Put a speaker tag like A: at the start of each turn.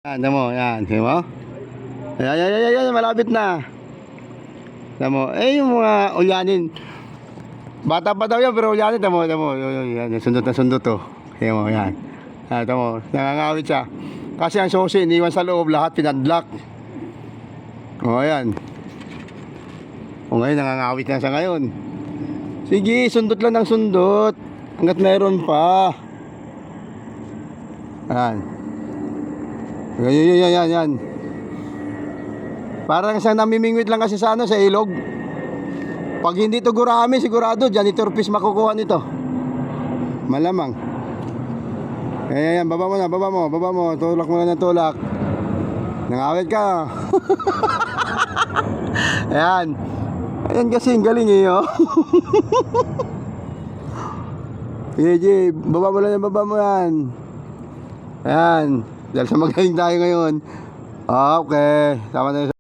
A: Yan, tamo, yan. Sige mo? Ayan, ayan, ayan, ayan, malapit na. Tamo, yung mga ulyanin. Bata pa daw yan, pero ulyanin, tamo, yan, sundot na sundot to. Sige mo, yan. Tamo, nangangawit siya. Kasi ang susi, iniwan sa loob, lahat pinadlock. O, ayan. O, ngayon, nangangawit na siya ngayon. Sige, sundot lang ng sundot. Hanggat meron pa. Ayan. Yan. Parang siyang namimingwit lang kasi sa sa ilog. Pag hindi to gurami, sigurado janitor fish makukuha nito. Malamang. Yan, baba mo. Tulak mo na ng tulak. Nangawit ka. Ayan. Ayan kasi, ang galing oh. Sige, baba mo yan. Ayan. Dahil sa magaling tayo ngayon. Okay. Tama na